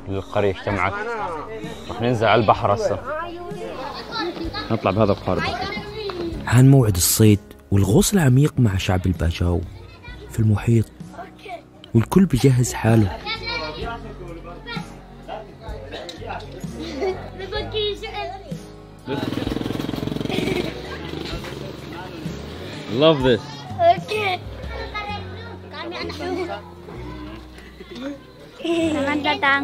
للقرية اجتمعت. رح ننزل على البحر هسه، نطلع بهذا القارب. حان موعد الصيد والغوص العميق مع شعب الباجاو في المحيط، والكل بيجهز حاله. Love this. Selamat datang.